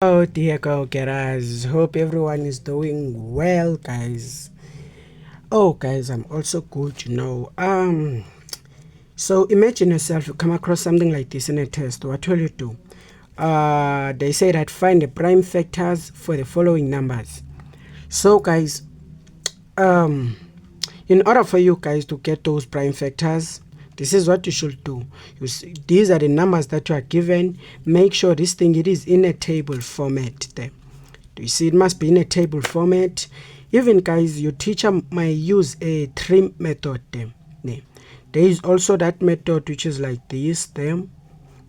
Oh dear go-getters, hope everyone is doing well, guys. Oh guys, I'm also good, so imagine yourself, you come across something like this in a test. What will you do? They say that find the prime factors for the following numbers. So guys, um in order for you guys to get those prime factors, this is what you should do. These are the numbers that you are given. Make sure this thing it is in a table format there. Do you see? It must be in a table format. Even guys, your teacher might use a trim method there. There is also that method which is like this there,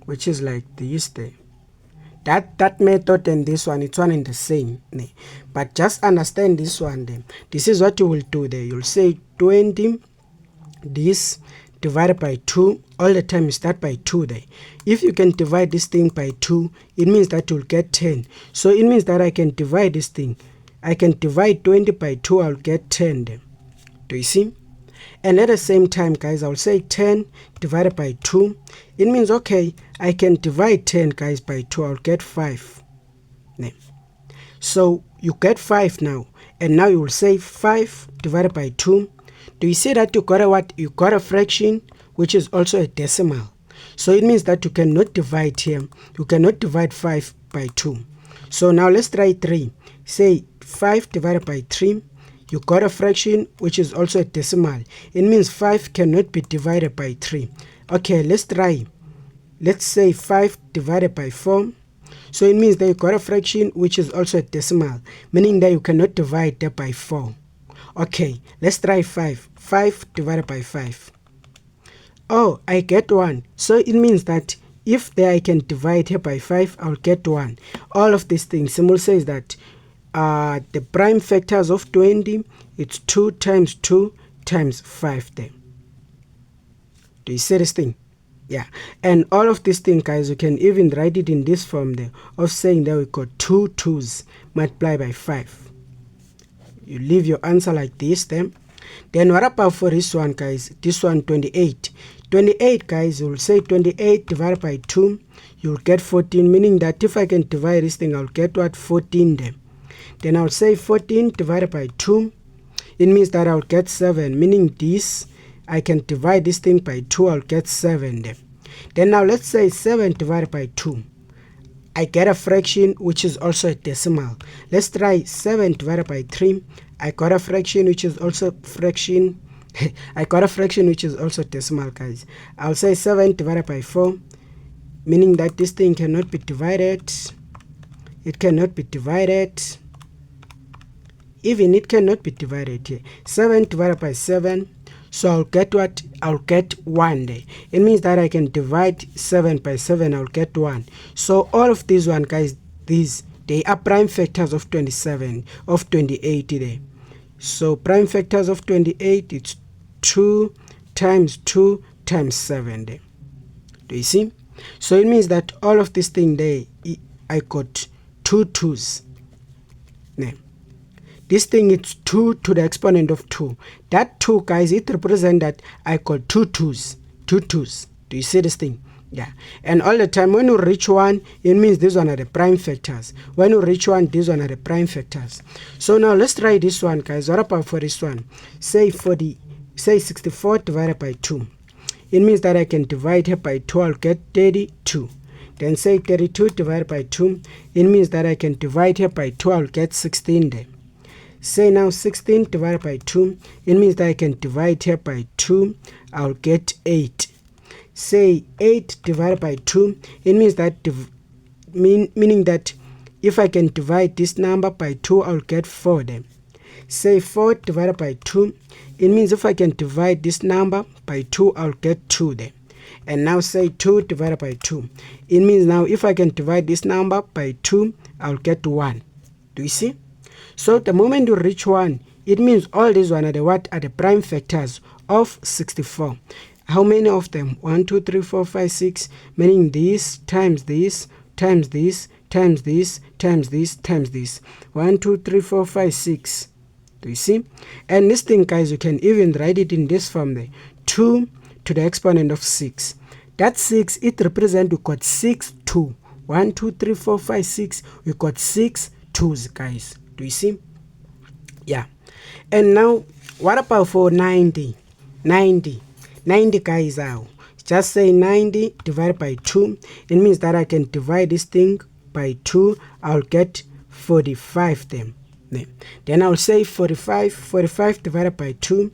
which is like this there. That method and this one, it's one and the same. But just understand this one then. This is what you will do there. You'll say 20 this divided by 2. All the time you start by 2 there. If you can divide this thing by 2, it means that you'll get 10. So it means that I can divide this thing. I can divide 20 by 2, I'll get 10 there. Do you see? And at the same time, guys, I'll say 10 divided by 2. It means, okay, I can divide 10, guys, by 2. I'll get 5. So you get 5 now. And now you will say 5 divided by 2. Do you see that you got a what? You got a fraction, which is also a decimal. So it means that you cannot divide here. You cannot divide 5 by 2. So now let's try 3. Say 5 divided by 3. You got a fraction which is also a decimal. It means 5 cannot be divided by 3. Okay, let's try. Let's say 5 divided by 4. So it means that you got a fraction which is also a decimal, meaning that you cannot divide that by 4. Okay, let's try 5. 5 divided by 5. Oh, I get 1. So it means that if there I can divide here by 5, I'll get 1. All of these things. Simul says that the prime factors of 20, it's 2 times 2 times 5 there. Do you see this thing? Yeah. And all of these things, guys, you can even write it in this form there of saying that we got 2 2's multiplied by 5. You leave your answer like this then. Then what about for this one, guys? This one, 28. 28, guys, you'll say 28 divided by 2. You'll get 14, meaning that if I can divide this thing, I'll get what? 14 there. Then I'll say 14 divided by 2. It means that I'll get 7, meaning this, I can divide this thing by 2, I'll get 7 there. Then now let's say 7 divided by 2. I get a fraction which is also a decimal. Let's try 7 divided by 3. I got a fraction which is also fraction. I got a fraction which is also decimal, guys. I'll say 7 divided by 4, meaning that this thing cannot be divided. It cannot be divided. Even it cannot be divided here. 7 divided by 7. So I'll get what? I'll get 1 there. It means that I can divide 7 by 7. I'll get 1. So all of these one, guys, these, they are prime factors of 27, of 28 there. So prime factors of 28, it's 2 times 2 times 7 there. Do you see? So it means that all of this thing there, I got 2 2's. Now, this thing is 2 to the exponent of 2. That 2, guys, it represents that I got 2 2's. 2 2's. Do you see this thing? Yeah. And all the time when you reach 1, it means these one are the prime factors. When you reach 1, these one are the prime factors. So now let's try this one, guys. What about for this one? Say 64 divided by 2. It means that I can divide here by 2. I'll get 32. Then say 32 divided by 2. It means that I can divide here by 2. I'll get 16 there. Say now 16 divided by 2. It means that I can divide here by 2. I'll get 8. Say 8 divided by 2. It means that meaning that if I can divide this number by 2, I'll get 4 then. Say 4 divided by 2. It means if I can divide this number by 2, I'll get 2 then. And now say 2 divided by 2. It means now if I can divide this number by 2, I'll get 1. Do you see? So the moment you reach 1, it means all these one are the what? Are the prime factors of 64. How many of them? 1, 2, 3, 4, 5, 6. Meaning this times this times this times this times this times this. 1, 2, 3, 4, 5, 6. Do you see? And this thing, guys, you can even write it in this form there. 2 to the exponent of 6. That 6, it represents, we got 6 2. 1 2 3 4 5 6, we got 6 2s, guys. Do you see? Yeah. And now what about for 90? 90 guys, out. Just say 90 divided by 2. It means that I can divide this thing by 2. I'll get 45 then. Then I'll say 45 divided by 2.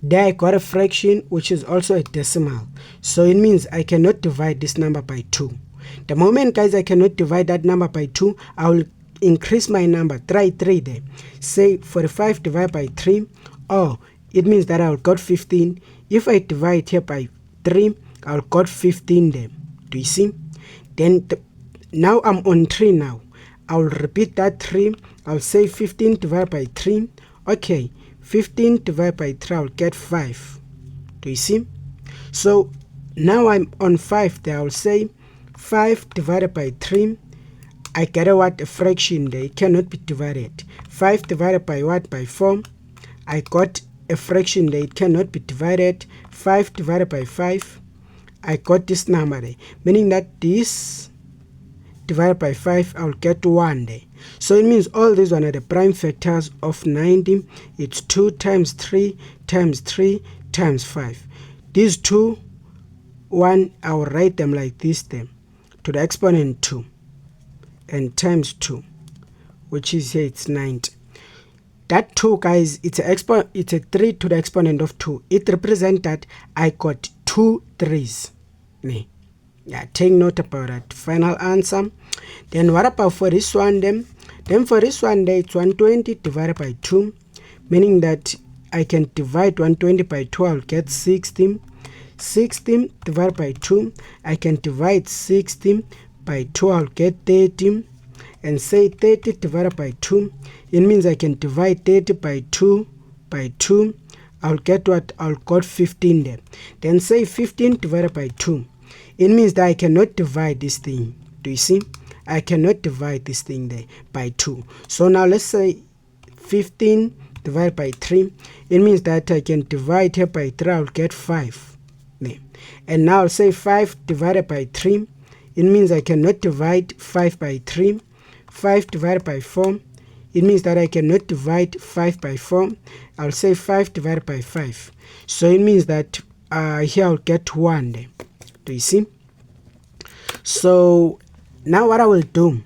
There I got a fraction which is also a decimal. So it means I cannot divide this number by 2. The moment, guys, I cannot divide that number by 2, I will increase my number. Try 3 there. Say 45 divided by 3. Oh, it means that I'll got 15. If I divide here by 3, I'll got 15 there. Do you see? Then now I'm on 3 now. I'll repeat that 3. I'll say 15 divided by 3. Okay, 15 divided by 3, I'll get 5. Do you see? So now I'm on 5 there. I'll say 5 divided by 3. I get a fraction there. It cannot be divided. 5 divided by what? By 4. I got a fraction there. It cannot be divided. 5 divided by 5. I got this number there. Meaning that this divided by 5, I'll get 1 there. So it means all these one are the prime factors of 90. It's 2 times 3 times 3 times 5. These 2, 1, I'll write them like this then. To the exponent 2 and times 2, which is here, it's 90. That 2, guys, it's a 3 to the exponent of 2. It represents that I got 2 3s. Yeah, take note about that. Final answer. Then what about for this one then? Then for this one there, it's 120 divided by 2, meaning that I can divide 120 by 2, I'll get 16. 16 divided by 2, I can divide 16 by 2, I'll get 30. And say 30 divided by 2, it means I can divide 30 by 2 by 2, I'll get what? I'll got 15 there. Then say 15 divided by 2, it means that I cannot divide this thing. Do you see? I cannot divide this thing there by 2. So now let's say 15 divided by 3, it means that I can divide here by 3, I'll get 5 there. And now I'll say 5 divided by 3, it means I cannot divide 5 by 3. 5 divided by 4, it means that I cannot divide 5 by 4. I'll say 5 divided by 5. So it means that here I'll get 1 there. Do you see? So now what I will do,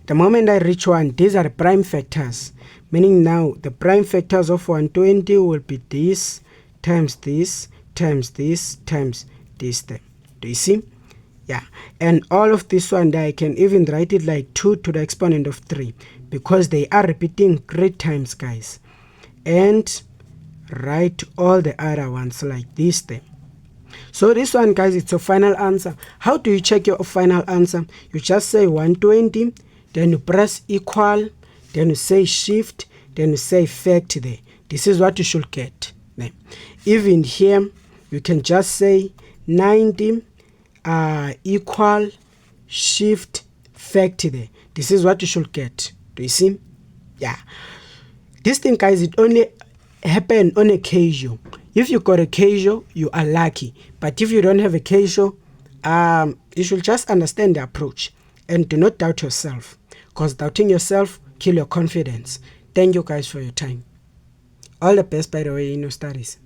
the moment I reach 1, these are the prime factors. Meaning now the prime factors of 120 will be this times this times this times this there. Do you see? Yeah, and all of this one there, I can even write it like 2 to the exponent of 3 because they are repeating 3 times, guys. And write all the other ones like this there. So this one, guys, it's a final answer. How do you check your final answer? You just say 120, then you press equal, then you say shift, then you say fact there. This is what you should get. Even here, you can just say 90 equal shift fact there. This is what you should get. Do you see? Yeah, this thing, guys, it only happen on occasion. If you got a occasion, you are lucky, but if you don't have a occasion, you should just understand the approach and do not doubt yourself, because doubting yourself kill your confidence. Thank you, guys, for your time. All the best, by the way, in your studies.